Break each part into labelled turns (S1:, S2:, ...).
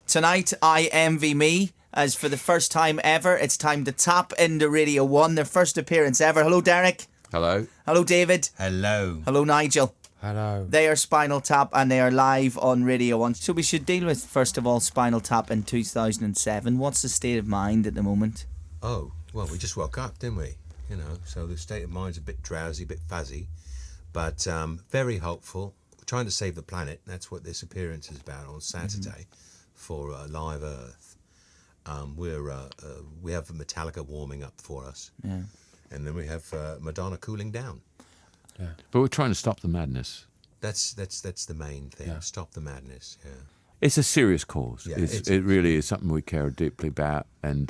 S1: Tonight, I envy me, as for the first time ever, it's time to tap into Radio 1, their first appearance ever. Hello, Derek.
S2: Hello.
S1: Hello, David.
S3: Hello.
S1: Hello, Nigel.
S4: Hello.
S1: They are Spinal Tap and they are live on Radio 1. So we should deal with, first of all, Spinal Tap in 2007. What's the state of mind at the moment?
S3: Oh, well, we just woke up, didn't we? You know, so the state of mind's a bit drowsy, a bit fuzzy, but very hopeful. We're trying to save the planet. That's what this appearance is about on Saturday for Live Earth. We have Metallica warming up for us.
S1: Yeah.
S3: And then we have Madonna cooling down.
S2: Yeah. But we're trying to stop the madness.
S3: That's the main thing.
S2: Yeah.
S3: Stop the madness. Yeah.
S2: It's a serious cause.
S3: Yeah,
S2: it really is something we care deeply about, and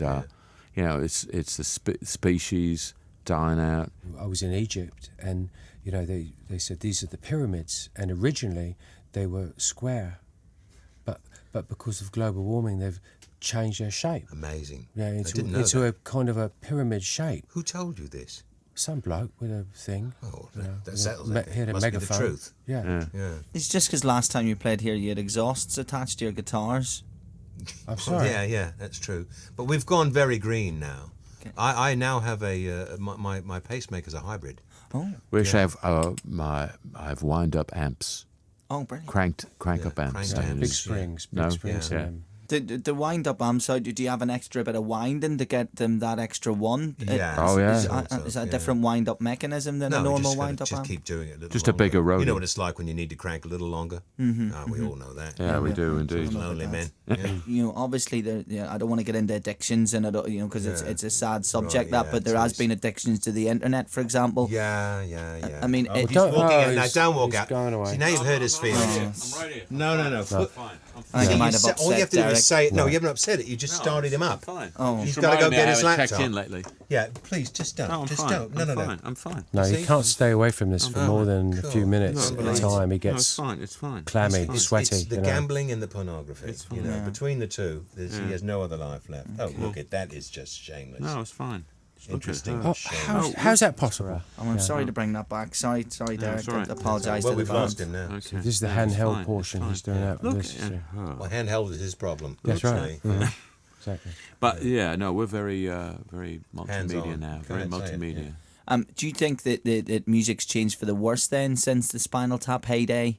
S2: you know, it's the species dying out.
S4: I was in Egypt, and you know they said these are the pyramids, and originally they were square, but because of global warming they've changed their shape.
S3: Amazing.
S4: Yeah, into a kind of a pyramid shape.
S3: Who told you this?
S4: Some bloke with a thing.
S3: Oh,
S4: you know,
S3: that settles it.
S4: He had a
S3: Must
S4: megaphone.
S3: be the truth.
S4: Yeah.
S1: It's just because last time you played here, you had exhausts attached to your guitars.
S4: I'm sorry.
S3: Yeah, that's true. But we've gone very green now.
S1: Okay.
S3: I now have my pacemaker's a hybrid.
S1: Oh.
S2: We actually have I have wind-up amps,
S1: Oh, brilliant.
S2: crank up amps.
S3: cranked
S2: so
S3: amps.
S4: Big
S2: it's-
S4: springs.
S2: No,
S4: Big springs.
S2: yeah.
S4: in them.
S1: The wind-up amp, so do you have an extra bit of winding to get them that extra one?
S3: Yeah.
S2: Oh, yeah.
S1: Is that a different wind-up mechanism than a normal wind-up
S3: just
S1: amp?
S3: keep doing it a little
S2: Just a
S3: longer.
S2: bigger roadie.
S3: You know what it's like when you need to crank a little longer? We all know that.
S2: Yeah, we do indeed.
S3: Lonely men.
S1: You know, obviously, I don't want to get into addictions, and because it's a sad subject
S3: Right,
S1: but there has been addictions to the internet, for example.
S3: Yeah.
S1: I mean,
S3: He's
S4: don't-
S3: walking out now.
S4: he's-
S3: Don't walk
S4: he's
S3: out.
S4: going away.
S3: See, now you've hurt his feelings.
S2: I'm right here.
S3: No.
S2: I'm fine.
S1: I think I might have
S3: All
S1: upset
S3: you have to do
S1: Derek.
S3: is say it. No, you haven't upset it. You just started him up.
S2: Fine.
S1: Oh.
S3: He's got to go get his
S2: Checked
S3: laptop.
S2: in lately.
S3: Yeah, please, just don't.
S2: No, I'm
S3: just
S2: fine.
S3: don't. No.
S2: I'm fine.
S4: No,
S3: See?
S4: he can't stay away from this for more than a few minutes
S3: No,
S4: at a
S3: right.
S4: time. He
S2: No, it's
S4: gets
S2: fine. It's fine.
S4: clammy,
S2: It's fine.
S4: sweaty.
S3: It's the
S4: you know.
S3: gambling and the pornography.
S2: It's fine.
S3: You know,
S1: Yeah.
S3: between the two, he has no other life left. Oh, look at that! Is just shameless.
S2: No, it's fine. Just look at
S3: Interesting.
S2: her.
S4: How's that possible?
S1: Oh, I'm sorry to bring that back. Sorry, Derek.
S2: it's all right.
S1: I apologise
S3: Well,
S1: to
S3: we've
S1: the
S3: lost
S1: fans.
S3: him now.
S2: Okay.
S4: This is the
S2: No, it's
S4: handheld
S2: fine,
S4: portion.
S2: it's
S4: He's doing
S2: fine.
S4: that.
S2: Look
S4: This,
S2: at
S4: yeah.
S2: her.
S3: Well, handheld is his problem.
S4: That's right.
S3: actually.
S4: Mhm. Exactly.
S2: But yeah, no, we're very multimedia
S3: Hands-on.
S2: now.
S3: Go
S2: Very
S3: ahead, say it,
S2: multimedia.
S1: Do you think that music's changed for the worse then since the Spinal Tap heyday?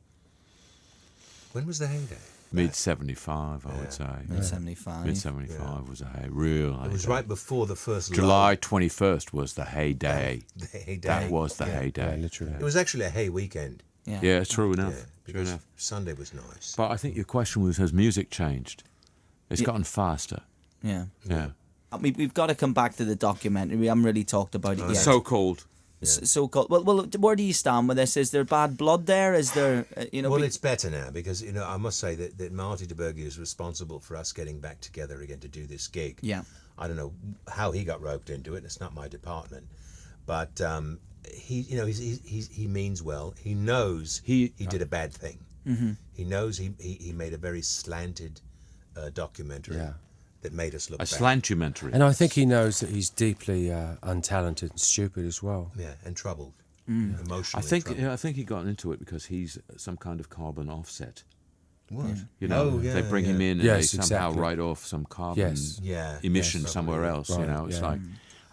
S3: When was the heyday?
S2: Mid '75, I would say.
S1: Mid 75.
S2: Mid '75 was a real heyday.
S3: It was right before the first
S2: July 21st was the heyday.
S3: The heyday.
S2: That was the
S4: Yeah,
S2: heyday.
S4: literally.
S3: It was actually a hay weekend.
S1: Yeah.
S2: Yeah, it's true
S3: Yeah,
S2: enough. True
S3: because
S2: enough.
S3: Sunday was nice.
S2: But I think your question was, has music changed? It's
S1: Yeah.
S2: gotten faster.
S1: Yeah.
S2: Yeah.
S1: We've got to come back to the documentary. We haven't really talked about it yet.
S2: So-called.
S1: So-called. Well, where do you stand with this? Is there bad blood there? Is there,
S3: Well, it's better now because I must say that Marty DeBerge is responsible for us getting back together again to do this gig.
S1: Yeah.
S3: I don't know how he got roped into it. It's not my department, but he means well. He knows he did a bad thing. Mm-hmm. He knows he made a very slanted documentary
S4: Yeah.
S3: that made us look
S2: A
S3: bad.
S2: slantumentary.
S4: And I think he knows that he's deeply untalented and stupid as well.
S3: Yeah, and troubled,
S2: I
S3: emotionally.
S2: think
S3: troubled.
S2: I think he got into it because he's some kind of carbon offset.
S3: What?
S2: You know,
S3: Oh, yeah,
S2: they bring him
S3: yeah.
S2: in and
S4: Yes,
S2: they somehow
S4: exactly.
S2: write off some carbon
S4: Yes.
S3: Yeah,
S2: emission
S3: yes,
S2: somewhere
S3: probably.
S2: else.
S4: Right,
S2: You know, it's
S4: yeah.
S2: like,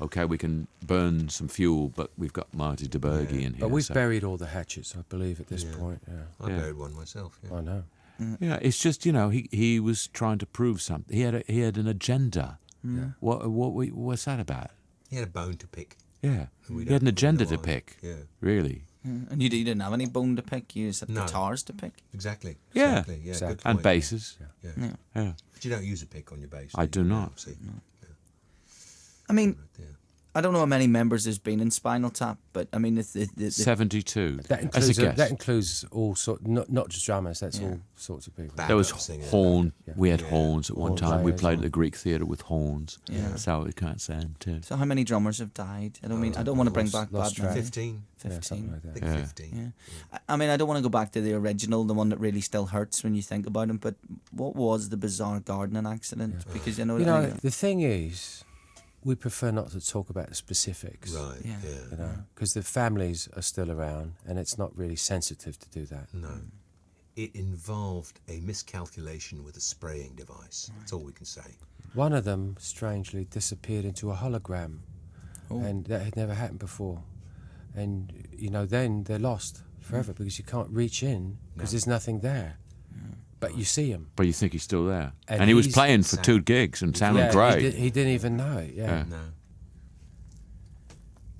S2: okay, we can burn some fuel, but we've got Marty DeBerge in here.
S4: But we've
S2: so-
S4: buried all the hatchets, I believe, at this point. Yeah.
S3: I
S2: Yeah.
S3: buried one myself. Yeah.
S4: I know.
S2: Yeah, it's just he was trying to prove something. He had an agenda.
S4: Yeah.
S2: What's that about?
S3: He had a bone to pick.
S2: Yeah,
S3: We
S2: he had an
S3: don't
S2: agenda
S3: know
S2: to
S3: why.
S2: pick.
S3: Yeah,
S2: Really,
S1: And you didn't have any bone to pick. You just had
S3: No.
S1: guitars to pick.
S3: exactly.
S2: Yeah.
S3: Exactly. Yeah,
S4: Exactly.
S3: good
S2: and
S3: point.
S2: basses.
S3: Yeah.
S1: Yeah.
S2: Yeah.
S3: But you don't use a pick on your bass.
S2: I do not.
S3: See?
S1: I mean,
S3: Yeah.
S1: I don't know how many members there's been in Spinal Tap, but I mean, the
S2: 72.
S4: That
S2: as a
S4: includes
S2: guest.
S4: that includes all sort, not just drummers. That's all sorts of people.
S2: There was
S3: Backup singer.
S2: horn.
S4: Yeah.
S2: We had
S3: Yeah.
S2: horns at one
S4: Horn
S2: time. We
S4: players,
S2: played at
S4: yeah.
S2: the Greek Theatre with horns.
S1: Yeah.
S2: So it can't sound too.
S1: So how many drummers have died? I don't want to bring back
S4: lost
S1: bad
S4: track.
S1: memories.
S3: 15.
S4: Yeah,
S1: 15.
S4: something like
S3: I
S4: that.
S3: think
S2: Yeah.
S3: 15.
S1: Yeah. I mean, I don't want to go back to the original, the one that really still hurts when you think about him. But what was the bizarre gardening accident? Because
S4: You know,
S1: I-
S4: the thing is, we prefer not to talk about the specifics.
S3: Right.
S1: Yeah.
S3: Yeah.
S4: You know, because the families are still around, and it's not really sensitive to do that.
S3: No. it involved a miscalculation with a spraying device. That's all we can say.
S4: One of them strangely disappeared into a hologram,
S1: Oh.
S4: and that had never happened before. And then they're lost forever because you can't reach in because there's nothing there. But you see him.
S2: But you think he's still there.
S4: And
S2: And he was
S4: he's
S2: playing for
S3: sad.
S2: 2 gigs and sounded
S4: Yeah,
S2: great.
S4: He didn't even know it. Yeah.
S2: Yeah.
S3: No.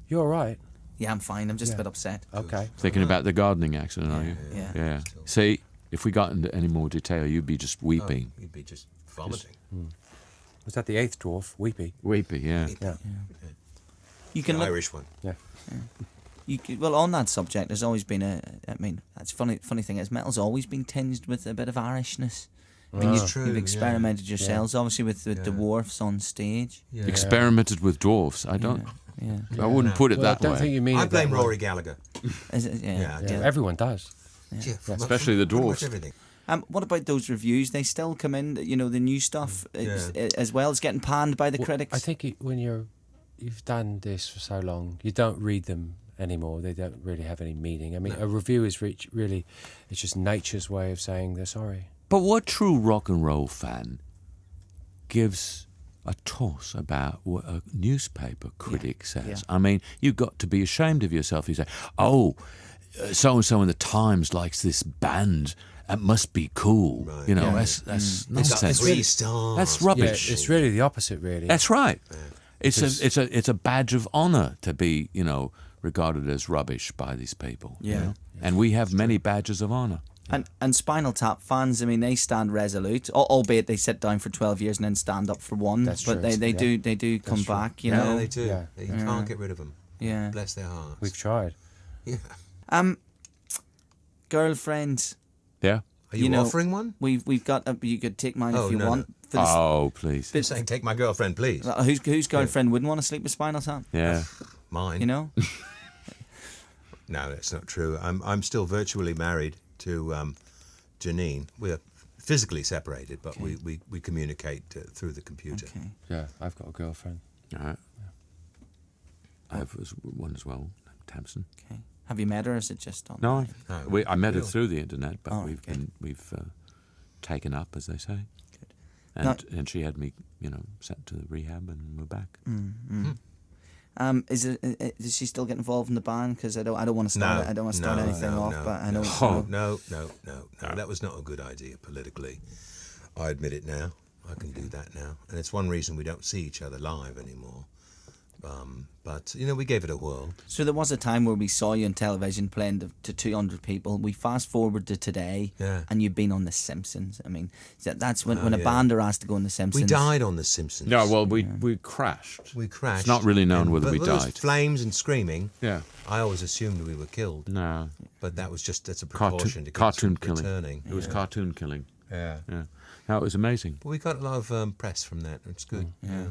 S4: You're all right.
S1: Yeah, I'm fine. I'm just a
S4: Yeah.
S1: bit upset.
S4: Okay.
S2: Thinking about the gardening accident, are you?
S1: Yeah.
S2: Yeah. See, if we got into any more detail, you'd be just weeping.
S3: You'd be just vomiting.
S4: Was that the eighth dwarf, Weepy?
S2: Weepy, yeah.
S4: Yeah.
S1: You can
S3: The
S1: look.
S3: Irish one.
S4: Yeah.
S1: Well, on that subject, there's always been that's funny thing is metal's always been tinged with a bit of Irishness. I mean,
S3: It's true,
S1: you've
S3: yeah.
S1: experimented yourselves, obviously, with the dwarfs on stage.
S3: Yeah.
S2: Experimented with dwarfs. I don't.
S1: Yeah.
S2: I wouldn't put it
S4: Well, I
S2: that
S4: don't
S2: way.
S4: think you mean
S3: I
S4: it
S3: blame
S4: that way.
S3: Rory Gallagher.
S1: Is it? Yeah.
S3: Yeah,
S4: Yeah, everyone does.
S3: Yeah,
S2: Especially the
S3: pretty much
S2: dwarfs.
S3: everything.
S1: What about those reviews? They still come in, the new stuff as well as getting panned by the
S4: Well,
S1: critics.
S4: I think when you've done this for so long, you don't read them anymore. They don't really have any meaning. I mean, a review is really, it's just nature's way of saying they're sorry.
S2: But what true rock and roll fan gives a toss about what a newspaper critic says?
S1: yeah.
S2: I mean, you've got to be ashamed of yourself. You say, oh, so-and-so in the Times likes this band. That must be cool.
S3: Right.
S2: You know,
S4: Yeah.
S2: that's
S3: It's got
S2: nonsense.
S3: 3 stars.
S2: That's
S4: Yeah,
S2: rubbish.
S4: it's really the opposite, really.
S2: That's right. It's
S4: Because-
S2: a badge of honour to be, regarded as rubbish by these people. you
S1: Yeah.
S2: know? And we have many badges of honour.
S1: And Spinal Tap fans, I mean, they stand resolute, albeit they sit down for 12 years and then stand up for one.
S4: That's
S1: but
S4: true.
S1: they
S4: Yeah.
S1: do come
S4: true.
S1: back, you
S3: Yeah,
S1: know.
S3: they do.
S4: Yeah.
S3: You can't get rid of them.
S1: Yeah.
S3: Bless their hearts.
S4: We've tried.
S3: Yeah.
S1: Girlfriends,
S2: Yeah?
S3: Are you,
S1: You know-
S3: offering one?
S1: we've got. You could take mine
S3: Oh,
S1: if you
S3: no,
S1: want. For this,
S2: Oh, please.
S3: You're saying take my girlfriend, please.
S1: whose girlfriend wouldn't want to sleep with Spinal Tap?
S2: Yeah.
S3: Mine.
S1: You know.
S3: No, that's not true. I'm still virtually married to Janine. We're physically separated, but we communicate through the computer.
S1: Okay.
S4: Yeah, I've got a girlfriend.
S2: All right. I have one as well, Tamsin.
S1: Okay. Have you met her, or is it just on?
S2: No,
S3: No.
S2: I met her
S3: Really?
S2: through the internet, but
S1: Oh,
S2: we've taken up, as they say.
S1: Good.
S2: And she had me, sent to the rehab, and we're back.
S1: Does she still get involved in the band? Because I don't want to start.
S3: No,
S1: I don't want to start
S3: no,
S1: anything
S3: no,
S1: off.
S3: no,
S1: But I know.
S3: no. That was not a good idea politically. I admit it now. I can do that now, and it's one reason we don't see each other live anymore. But we gave it a whirl.
S1: So there was a time where we saw you on television playing to 200 people. We fast forward to today,
S3: Yeah.
S1: and you've been on The Simpsons. I mean, that's when a
S3: yeah.
S1: band are asked to go on The Simpsons.
S3: We died on The Simpsons.
S2: No, well, we crashed.
S3: We crashed.
S2: It's not really known
S3: and-
S2: whether
S3: but
S2: we
S3: those
S2: died.
S3: Flames and screaming.
S2: Yeah.
S3: I always assumed we were killed,
S2: No.
S3: but that's a precaution to keep us
S2: Cartoon
S3: from
S2: killing.
S3: returning.
S2: It was cartoon killing.
S3: Yeah.
S2: Yeah. No, it was amazing.
S3: But we got a lot of press from that. It's good. Yeah.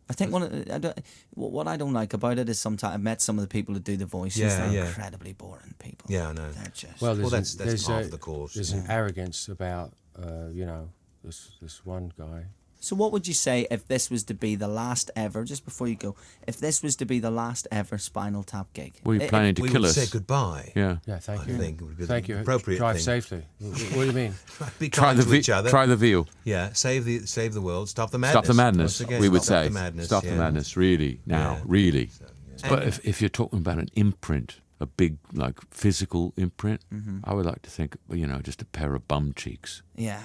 S1: I think what I don't like about it is sometimes I've met some of the people that do the voices.
S3: Yeah,
S1: They're
S3: yeah.
S1: incredibly boring people.
S3: Yeah, I know.
S1: They're just.
S4: Well,
S3: that's
S4: there's
S3: part of the course.
S4: There's an arrogance about, this one guy.
S1: So what would you say if this was to be the last ever? Just before you go, if this was to be the last ever Spinal Tap gig,
S2: Were you planning to
S3: we
S2: kill
S3: would
S2: us?
S3: say goodbye.
S2: Yeah.
S4: Yeah, thank
S3: I
S4: you.
S3: think it would be the
S4: Thank you.
S3: appropriate
S4: Drive
S3: thing.
S4: safely. What do you mean?
S3: Be
S2: Try
S3: kind
S2: the
S3: to each other.
S2: Try the veal.
S3: Yeah, save the world. Stop the madness.
S2: Stop the madness.
S3: Once again,
S2: We would
S3: stop
S2: say.
S3: the madness.
S2: Stop the
S3: yeah.
S2: madness. Really now.
S3: Yeah.
S2: Really.
S3: yeah.
S2: But if you're talking about an imprint, a big physical imprint, I would like to think just a pair of bum cheeks.
S1: yeah,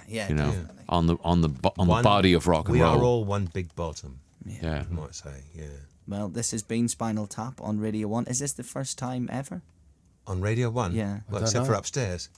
S2: On the
S3: One-
S2: body of rock and
S3: We
S2: roll.
S3: are all one big bottom.
S2: Yeah.
S3: You might say. Yeah.
S1: Well, this has been Spinal Tap on Radio 1. Is this the first time ever?
S3: On Radio 1?
S1: Yeah.
S3: Well,
S4: I don't
S3: except
S4: know.
S3: for upstairs.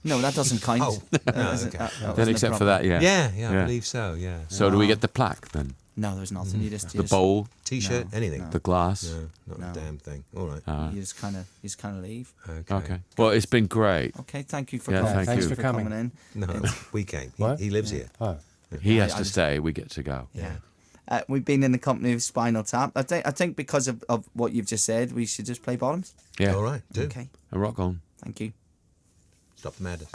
S1: No, that doesn't count.
S3: Oh, no,
S1: Isn't-
S3: okay.
S1: wasn't
S2: Then
S1: a
S2: except for
S1: problem.
S2: that,
S3: Yeah, I
S2: Yeah.
S3: believe so, yeah.
S2: So do we get the plaque then?
S1: No, there's nothing. You just
S2: The bowl,
S3: T-shirt,
S1: No,
S3: anything?
S1: no.
S2: the glass.
S3: No, not
S1: No.
S3: a damn thing. All right.
S1: You just kind of leave.
S2: Okay. Well, it's been great.
S1: Okay, thank you for
S2: Yeah,
S1: coming.
S2: thanks
S4: for coming.
S1: in.
S3: No, we came.
S4: What?
S3: He lives here.
S4: Oh,
S2: He
S1: Yeah,
S2: has
S1: I
S2: to
S1: just-
S2: stay. We get to go.
S1: Yeah. We've been in the company of Spinal Tap. I think because of what you've just said, we should just play bottoms.
S2: Yeah.
S3: All right, do.
S1: Okay,
S2: A rock on.
S1: thank you.
S3: Stop the madness.